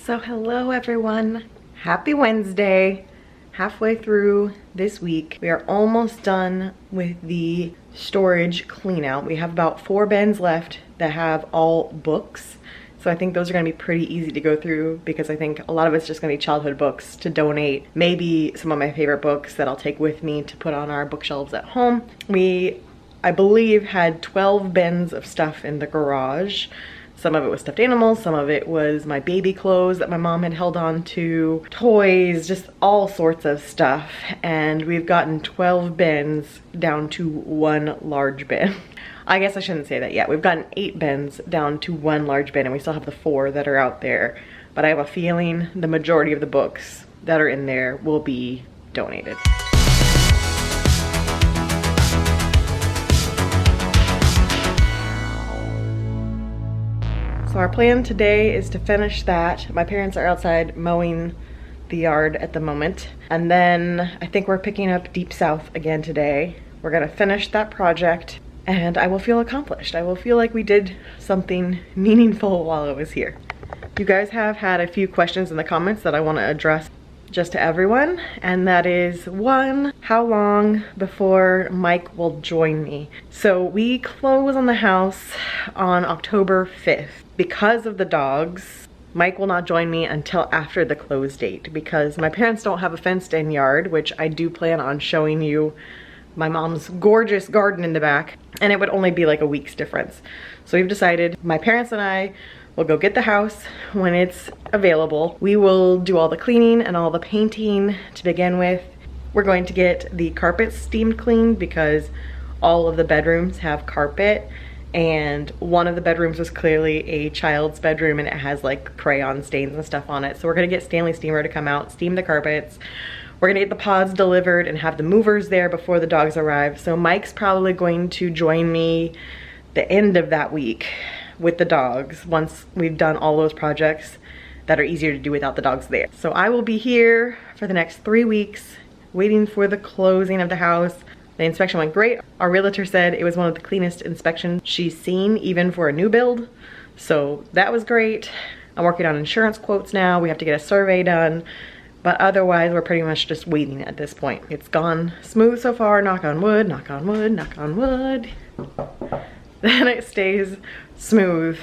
So hello everyone, happy Wednesday. Halfway through this week. We are almost done with the storage clean out. We have about 4 bins left that have all books. So I think those are gonna be pretty easy to go through because I think a lot of it's just gonna be childhood books to donate. Maybe some of my favorite books that I'll take with me to put on our bookshelves at home. We, I believe, had 12 bins of stuff in the garage. Some of it was stuffed animals, some of it was my baby clothes that my mom had held on to, toys, just all sorts of stuff. And we've gotten 12 bins down to 1 large bin. I guess I shouldn't say that yet. We've gotten 8 bins down to 1 large bin, and we still have the 4 that are out there. But I have a feeling the majority of the books that are in there will be donated. So our plan today is to finish that. My parents are outside mowing the yard at the moment. And then I think we're picking up Deep South again today. We're gonna finish that project and I will feel accomplished. I will feel like we did something meaningful while I was here. You guys have had a few questions in the comments that I wanna address just to everyone. And that is, 1, how long before Mike will join me? So we close on the house on October 5th. Because of the dogs, Mike will not join me until after the close date because my parents don't have a fenced-in yard, which I do plan on showing you my mom's gorgeous garden in the back, and it would only be like a week's difference. So we've decided my parents and I will go get the house when it's available. We will do all the cleaning and all the painting to begin with. We're going to get the carpets steamed cleaned because all of the bedrooms have carpet. And one of the bedrooms was clearly a child's bedroom and it has like crayon stains and stuff on it. So we're gonna get Stanley Steamer to come out, steam the carpets. We're gonna get the pods delivered and have the movers there before the dogs arrive. So Mike's probably going to join me the end of that week with the dogs once we've done all those projects that are easier to do without the dogs there. So I will be here for the next 3 weeks waiting for the closing of the house. The inspection went great. Our realtor said it was one of the cleanest inspections she's seen, even for a new build. So that was great. I'm working on insurance quotes now. We have to get a survey done. But otherwise, we're pretty much just waiting at this point. It's gone smooth so far, knock on wood, knock on wood, knock on wood. Then it stays smooth.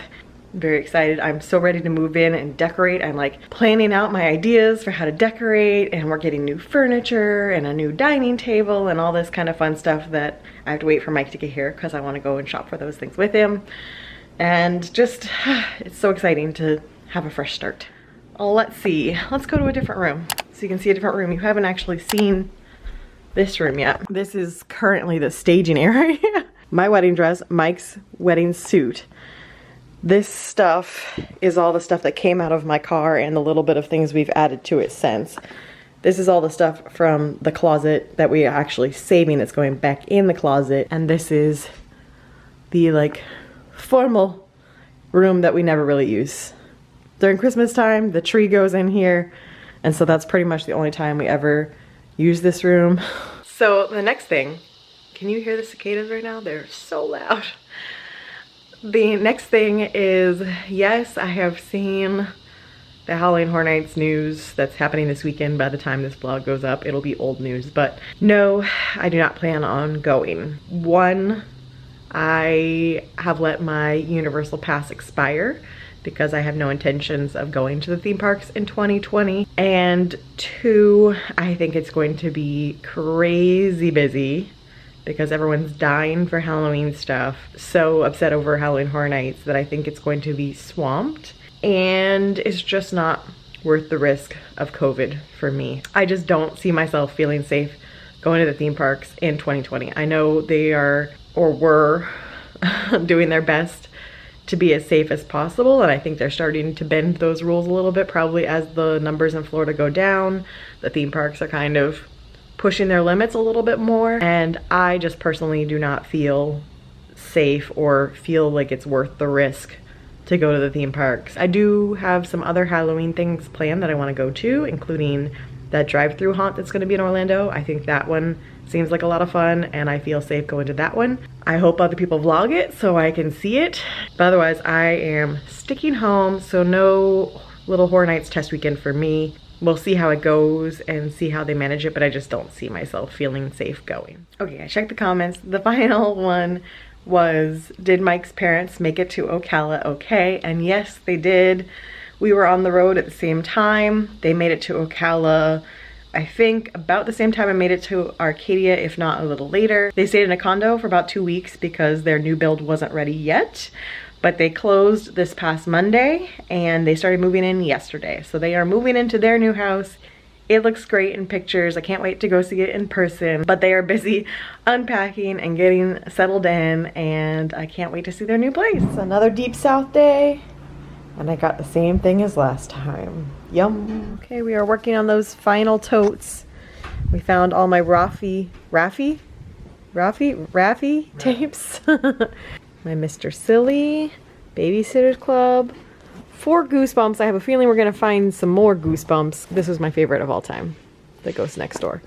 Very excited. I'm so ready to move in and decorate. I'm like planning out my ideas for how to decorate, and we're getting new furniture and a new dining table and all this kind of fun stuff that I have to wait for Mike to get here because I want to go and shop for those things with him. And just, it's so exciting to have a fresh start. Let's see, let's go to a different room so you can see a different room. You haven't actually seen this room yet. This is currently the staging area. My wedding dress, Mike's wedding suit. This stuff is all the stuff that came out of my car and the little bit of things we've added to it since. This is all the stuff from the closet that we are actually saving that's going back in the closet. And this is the like formal room that we never really use. During Christmas time, the tree goes in here. And so that's pretty much the only time we ever use this room. So the next thing, can you hear the cicadas right now? They're so loud. The next thing is, yes, I have seen the Halloween Horror Nights news that's happening this weekend. By the time this vlog goes up, it'll be old news, but no, I do not plan on going. 1, I have let my Universal Pass expire because I have no intentions of going to the theme parks in 2020. And 2, I think it's going to be crazy busy because everyone's dying for Halloween stuff. So upset over Halloween Horror Nights that I think it's going to be swamped. And it's just not worth the risk of COVID for me. I just don't see myself feeling safe going to the theme parks in 2020. I know they are, or were, doing their best to be as safe as possible. And I think they're starting to bend those rules a little bit, probably as the numbers in Florida go down. The theme parks are kind of pushing their limits a little bit more, and I just personally do not feel safe or feel like it's worth the risk to go to the theme parks. I do have some other Halloween things planned that I want to go to, including that drive-through haunt that's going to be in Orlando. I think that one seems like a lot of fun and I feel safe going to that one. I hope other people vlog it so I can see it, but otherwise I am sticking home, so no little Horror Nights test weekend for me. We'll see how it goes and see how they manage it, but I just don't see myself feeling safe going. Okay, I checked the comments. The final one was, did Mike's parents make it to Ocala okay? And yes, they did. We were on the road at the same time. They made it to Ocala, I think, about the same time I made it to Arcadia, if not a little later. They stayed in a condo for about 2 weeks because their new build wasn't ready yet, but they closed this past Monday and they started moving in yesterday. So they are moving into their new house. It looks great in pictures. I can't wait to go see it in person, but they are busy unpacking and getting settled in, and I can't wait to see their new place. It's another Deep South day, and I got the same thing as last time. Yum. Okay, we are working on those final totes. We found all my Raffi tapes. My Mr. Silly, Babysitters Club, 4 Goosebumps. I have a feeling we're gonna find some more Goosebumps. This was my favorite of all time, The Ghost Next Door.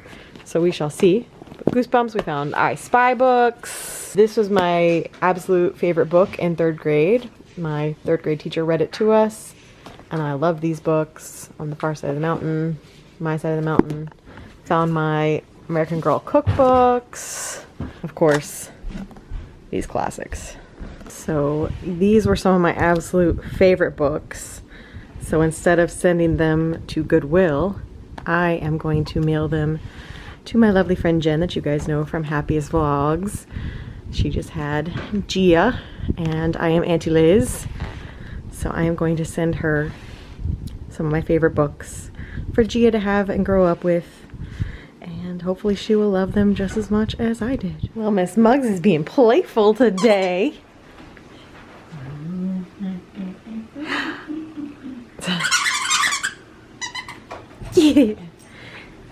So we shall see. But Goosebumps, we found I Spy books. This was my absolute favorite book in 3rd grade. My 3rd grade teacher read it to us, and I love these books. On the Far Side of the Mountain, My Side of the Mountain. Found my American Girl cookbooks. Of course, these classics. So these were some of my absolute favorite books. So instead of sending them to Goodwill, I am going to mail them to my lovely friend Jen that you guys know from Happiest Vlogs. She just had Gia, and I am Auntie Liz. So I am going to send her some of my favorite books for Gia to have and grow up with. And hopefully she will love them just as much as I did. Well, Miss Muggs is being playful today. Yeah.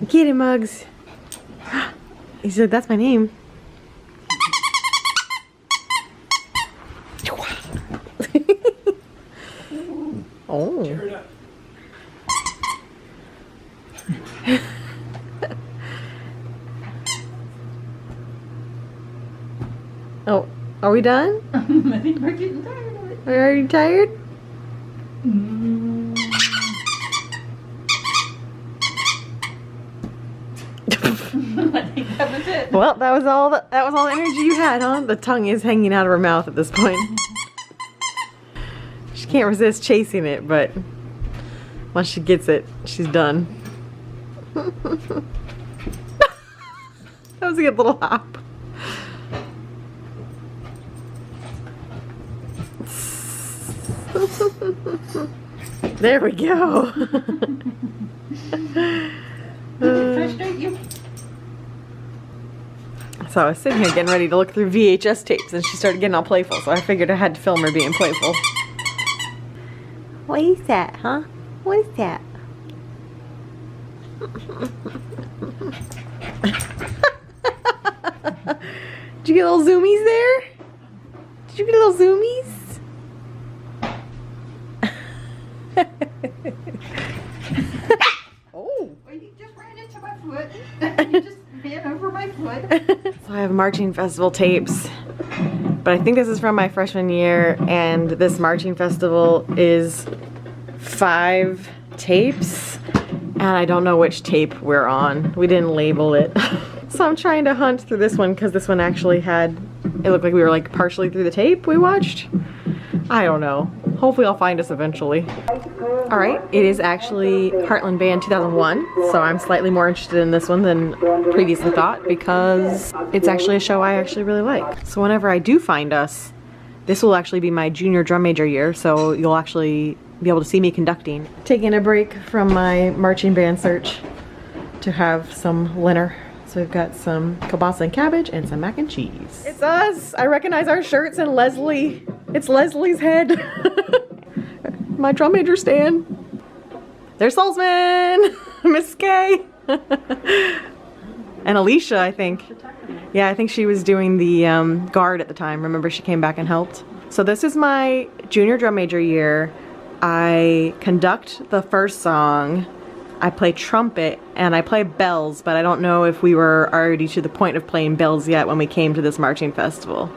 Get it, Muggs. He said, that's my name. Oh. Oh, are we done? I think we're getting tired of it. Are you tired? I think that was it. Well, that was all the energy you had, huh? The tongue is hanging out of her mouth at this point. She can't resist chasing it, but once she gets it, she's done. That was a good little hop. There we go. Frustrate you? So I was sitting here getting ready to look through VHS tapes, and she started getting all playful, so I figured I had to film her being playful. What is that, huh? What is that? Did you get little zoomies there? Did you get little zoomies? Oh! Well, you just ran into my foot. You just ran over my foot. So I have marching festival tapes, but I think this is from my freshman year, and this marching festival is 5 tapes, and I don't know which tape we're on. We didn't label it. So I'm trying to hunt through this one because this one actually had, it looked like we were like partially through the tape we watched. I don't know. Hopefully I'll find us eventually. Alright, it is actually Heartland Band 2001, so I'm slightly more interested in this one than previously thought because it's actually a show I actually really like. So whenever I do find us, this will actually be my junior drum major year, so you'll actually be able to see me conducting. Taking a break from my marching band search to have some dinner. So we've got some kielbasa and cabbage and some mac and cheese. It's us! I recognize our shirts and Leslie. It's Leslie's head. My drum major stand. There's Salzman! Miss Kay! And Alicia, I think. Yeah, I think she was doing the guard at the time. Remember, she came back and helped. So this is my junior drum major year. I conduct the first song. I play trumpet and I play bells, but I don't know if we were already to the point of playing bells yet when we came to this marching festival.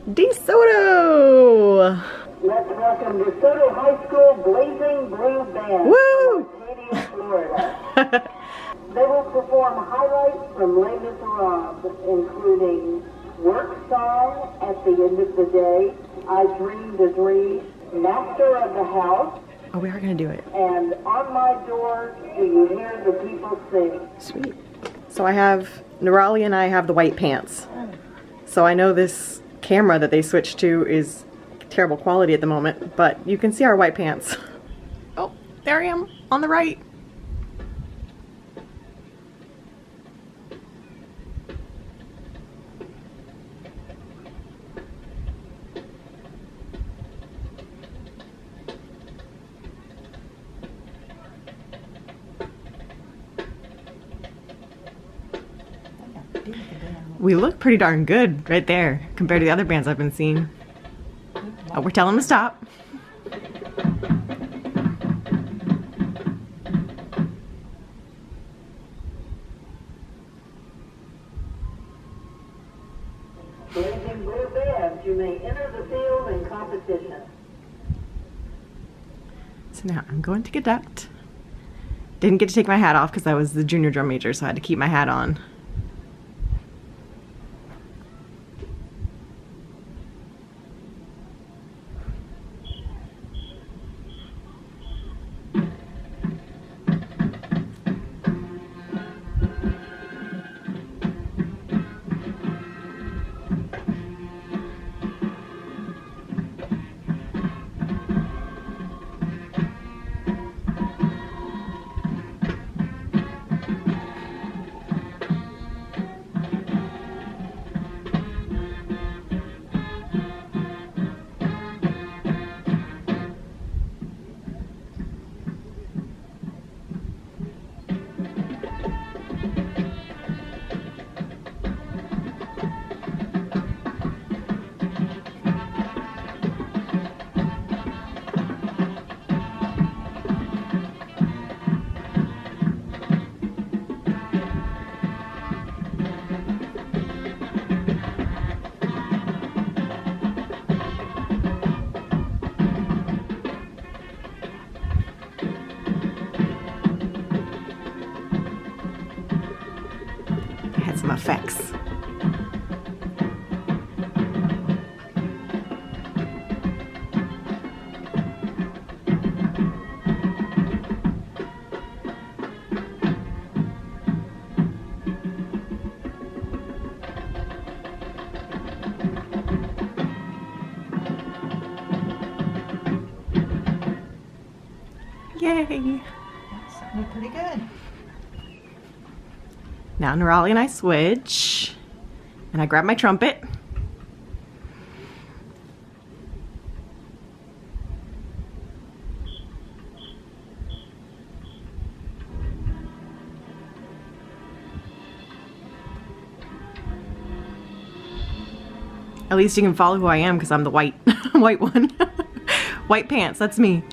DeSoto! Let's welcome DeSoto High School Blazing Blue Band Woo! from Arcadia, Florida. They will perform highlights from Les Miserables, including Work Song at the End of the Day, I Dreamed a Dream, Master of the House, Oh, we are gonna do it. and On My Door, Do You Hear the People Sing? Sweet. So I have, Nirali and I have the white pants. So I know this camera that they switched to is terrible quality at the moment, but you can see our white pants. Oh, there I am, on the right. We look pretty darn good right there compared to the other bands I've been seeing. Oh, we're telling them to stop. Blazing Blue Band, you may enter the field in competition. So now I'm going to conduct. Didn't get to take my hat off because I was the junior drum major, so I had to keep my hat on. Some effects. Yay! That's sounding pretty good. Now Nirali and I switch, and I grab my trumpet. At least you can follow who I am because I'm the white one. White pants, that's me.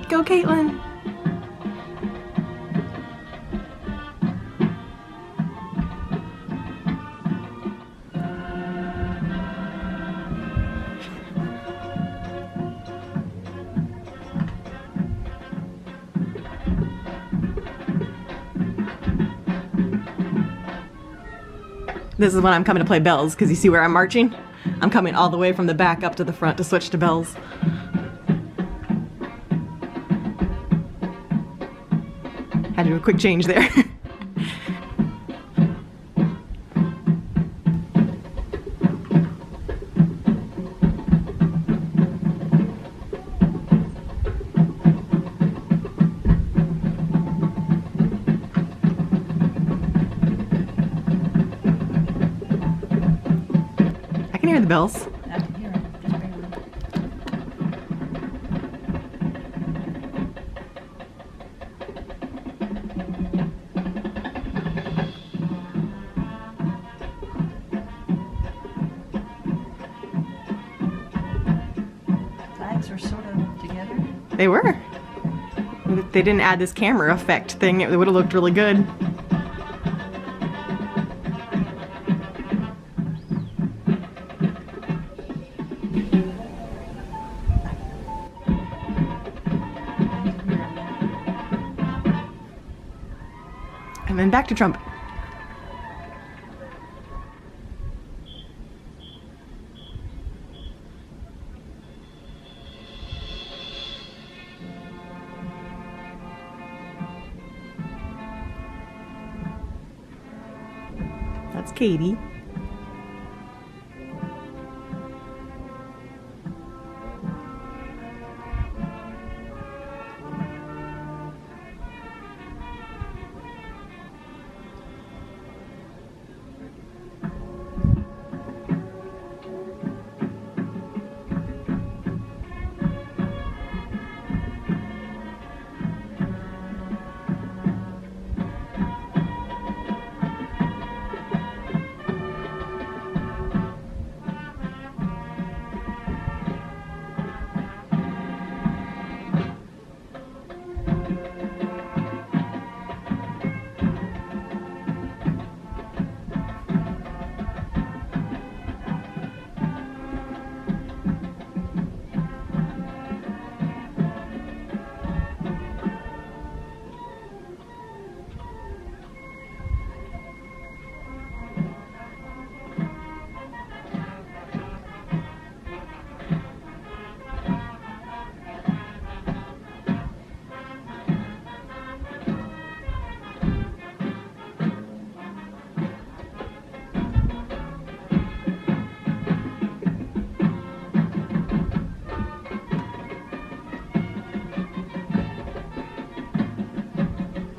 Go, Caitlin. This is when I'm coming to play bells, because you see where I'm marching? I'm coming all the way from the back up to the front to switch to bells. Had to do a quick change there. hear the bells. I can hear it. Just barely. Flags are sort of together. They were. If they didn't add this camera effect thing, it would have looked really good. And then back to trumpet. That's Katie.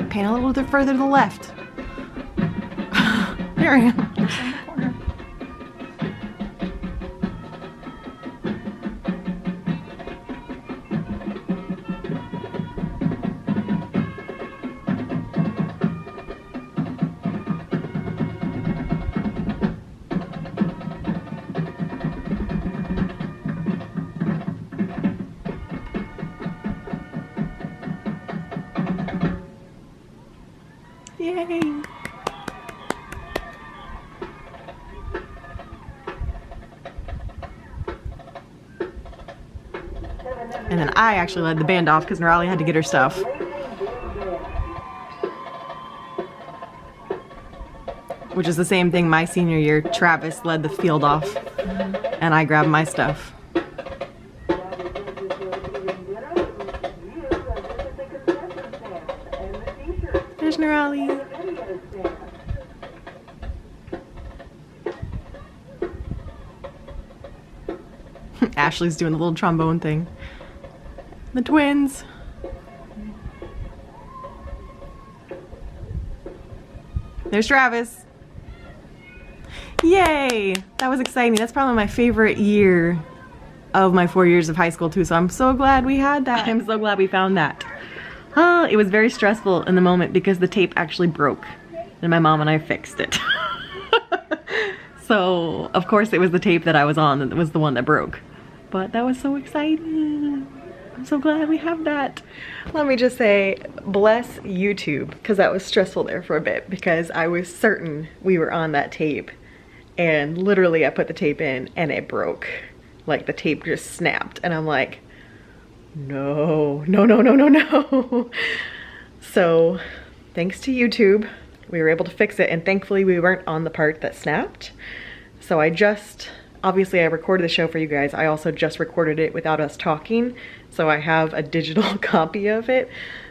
Paint a little bit further to the left. There I am. It's in the corner. Yay! And then I actually led the band off because Nerali had to get her stuff. Which is the same thing my senior year. Travis led the field off and I grabbed my stuff. There's Nerali. Ashley's doing the little trombone thing. The twins. There's Travis. Yay! That was exciting. That's probably my favorite year of my 4 years of high school too, so I'm so glad we had that. I'm so glad we found that. It was very stressful in the moment because the tape actually broke and my mom and I fixed it. So, of course it was the tape that I was on that was the one that broke. But that was so exciting. I'm so glad we have that. Let me just say, bless YouTube, because that was stressful there for a bit because I was certain we were on that tape. And literally I put the tape in and it broke. Like the tape just snapped and I'm like, no, no, no, no, no, no. So thanks to YouTube, we were able to fix it and thankfully we weren't on the part that snapped. So obviously I recorded the show for you guys. I also just recorded it without us talking. So I have a digital copy of it.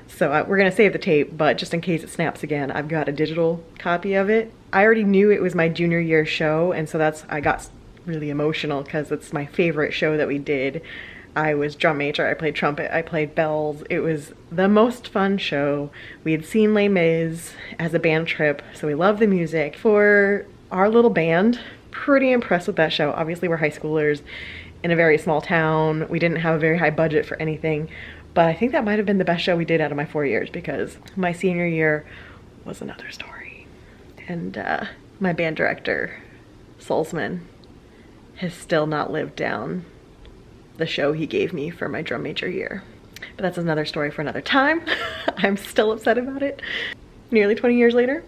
So we're gonna save the tape, but just in case it snaps again, I've got a digital copy of it. I already knew it was my junior year show, and so I got really emotional because it's my favorite show that we did. I was drum major, I played trumpet, I played bells. It was the most fun show. We had seen Les Mis as a band trip, so we loved the music. For our little band, pretty impressed with that show. Obviously we're high schoolers in a very small town. We didn't have a very high budget for anything, but I think that might have been the best show we did out of my 4 years, because my senior year was another story. And my band director, Solzman, has still not lived down the show he gave me for my drum major year. But that's another story for another time. I'm still upset about it nearly 20 years later,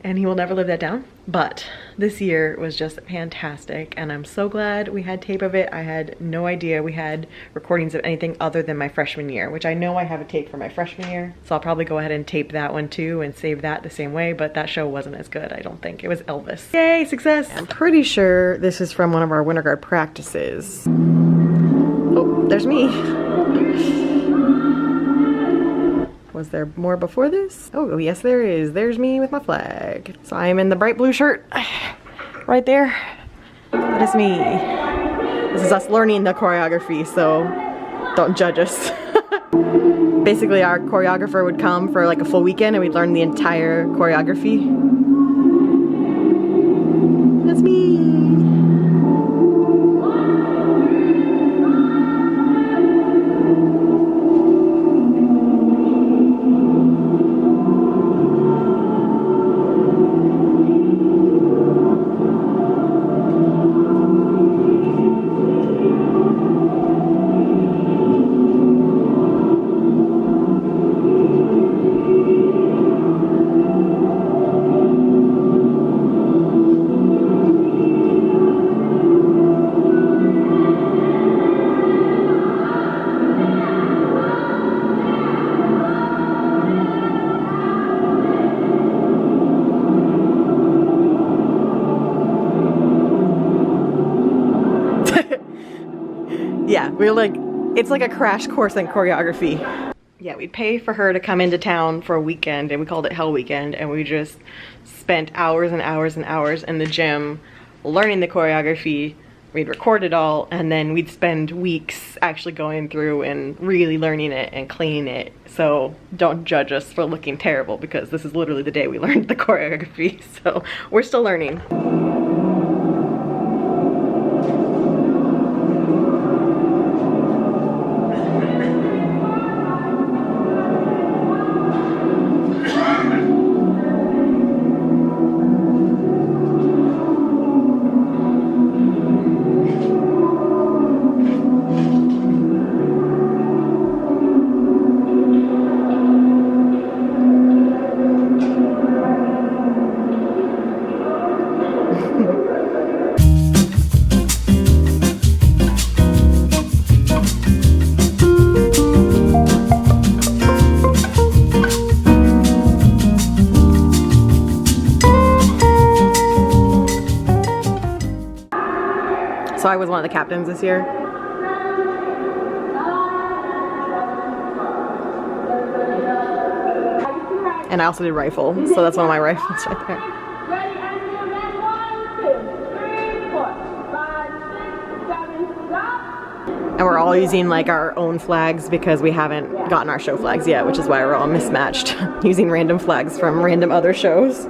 and he will never live that down. But this year was just fantastic, and I'm so glad we had tape of it. I had no idea we had recordings of anything other than my freshman year, which I know I have a tape for my freshman year, so I'll probably go ahead and tape that one too and save that the same way. But that show wasn't as good, I don't think. It was Elvis. Yay, success! I'm pretty sure this is from one of our Winterguard practices. Oh, there's me. Was there more before this? Oh, yes there is. There's me with my flag. So I am in the bright blue shirt right there. That is me. This is us learning the choreography, so don't judge us. Basically, our choreographer would come for like a full weekend and we'd learn the entire choreography. That's me. Yeah, we're like, it's like a crash course in choreography. Yeah, we'd pay for her to come into town for a weekend, and we called it Hell Weekend, and we just spent hours and hours and hours in the gym learning the choreography. We'd record it all, and then we'd spend weeks actually going through and really learning it and cleaning it. So don't judge us for looking terrible, because this is literally the day we learned the choreography, so we're still learning. So I was one of the captains this year. And I also did rifle, so that's one of my rifles right there. And we're all using like our own flags because we haven't gotten our show flags yet, which is why we're all mismatched, using random flags from random other shows.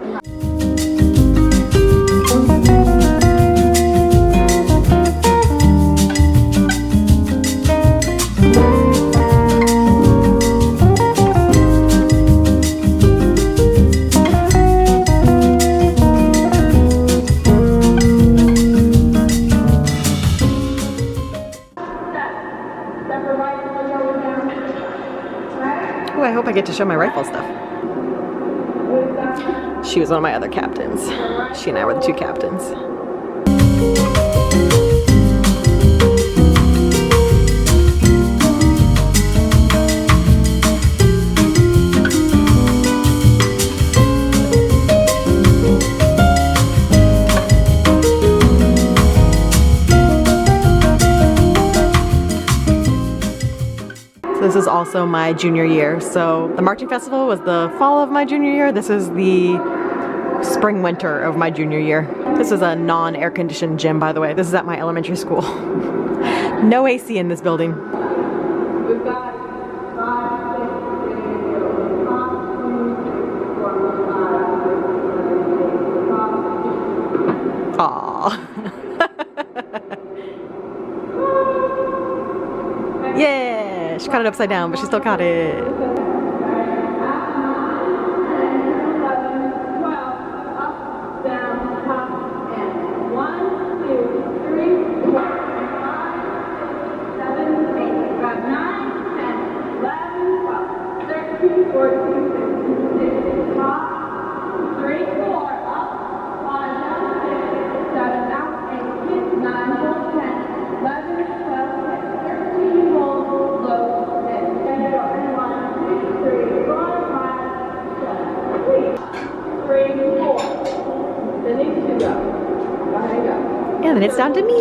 Oh, I hope I get to show my rifle stuff. She was one of my other captains. She and I were the two captains. This is also my junior year. So the marching festival was the fall of my junior year. This is the spring winter of my junior year. This is a non-air conditioned gym, by the way. This is at my elementary school. No AC in this building. Aww. ball. Yeah, she caught it upside down, but she still caught it. And then it's down to me.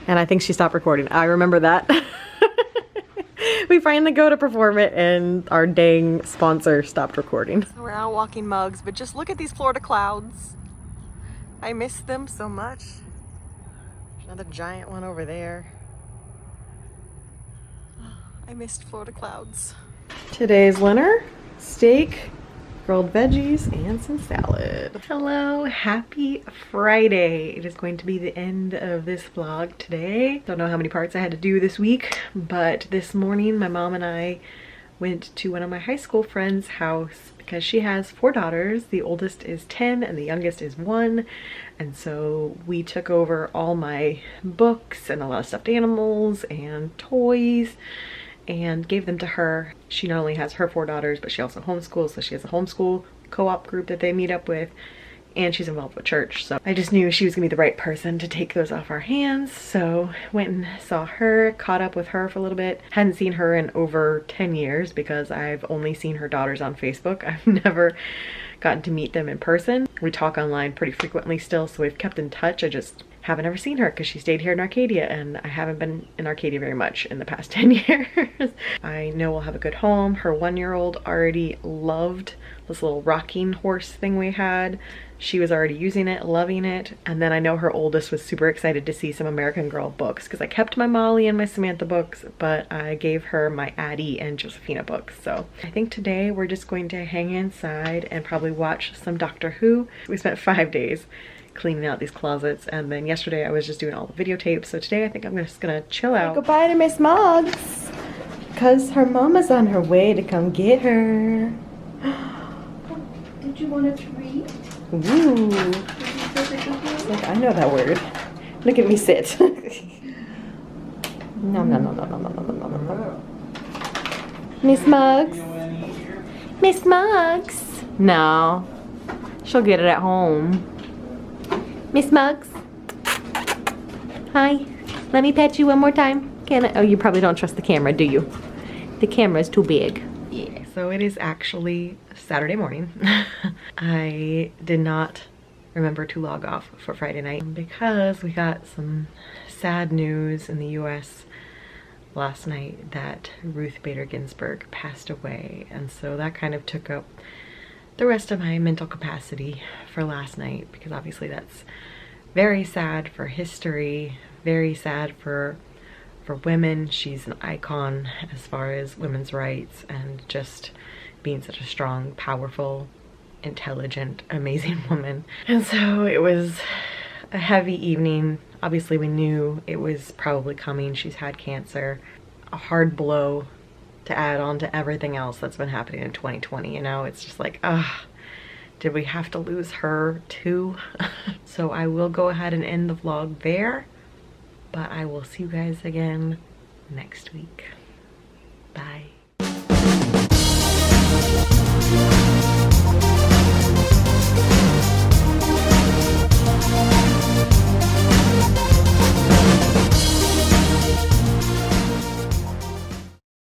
And I think she stopped recording. I remember that. We finally go to perform it and our dang sponsor stopped recording. We're out walking mugs, but just look at these Florida clouds. I miss them so much. There's another giant one over there. I missed Florida clouds. Today's dinner, steak, grilled veggies, and some salad. Hello, happy Friday. It is going to be the end of this vlog today. Don't know how many parts I had to do this week, but this morning my mom and I went to one of my high school friends' house because she has 4 daughters. The oldest is 10 and the youngest is 1. And so we took over all my books and a lot of stuffed animals and toys and gave them to her. She not only has her 4 daughters, but she also homeschools, so she has a homeschool co-op group that they meet up with, and she's involved with church. So I just knew she was gonna be the right person to take those off our hands. So went and saw her, caught up with her for a little bit. Hadn't seen her in over 10 years because I've only seen her daughters on Facebook. I've never gotten to meet them in person. We talk online pretty frequently still, so we've kept in touch. I just haven't ever seen her because she stayed here in Arcadia, and I haven't been in Arcadia very much in the past 10 years. I know we'll have a good home. Her 1-year-old already loved this little rocking horse thing we had. She was already using it, loving it. And then I know her oldest was super excited to see some American Girl books because I kept my Molly and my Samantha books, but I gave her my Addie and Josephina books. So I think today we're just going to hang inside and probably watch some Doctor Who. We spent 5 days cleaning out these closets, and then yesterday I was just doing all the videotapes. So today I think I'm just gonna chill out. Goodbye to Miss Moggs, because her mama's on her way to come get her. Did you want a treat? Ooh. Like, I know that word. Look at me sit. No, no, no, no, no, no, no, no, no, no. Miss Muggs? Miss Muggs? No. She'll get it at home. Miss Muggs? Hi. Let me pet you one more time. Can I? Oh, you probably don't trust the camera, do you? The camera's too big. Yeah. So it is actually Saturday morning. I did not remember to log off for Friday night because we got some sad news in the US last night that Ruth Bader Ginsburg passed away, and so that kind of took up the rest of my mental capacity for last night, because obviously that's very sad for history, very sad for women. She's an icon as far as women's rights and just being such a strong, powerful, intelligent, amazing woman. And so it was a heavy evening. Obviously we knew it was probably coming. She's had cancer. A hard blow to add on to everything else that's been happening in 2020, you know? It's just like, did we have to lose her too? So I will go ahead and end the vlog there, but I will see you guys again next week. Bye.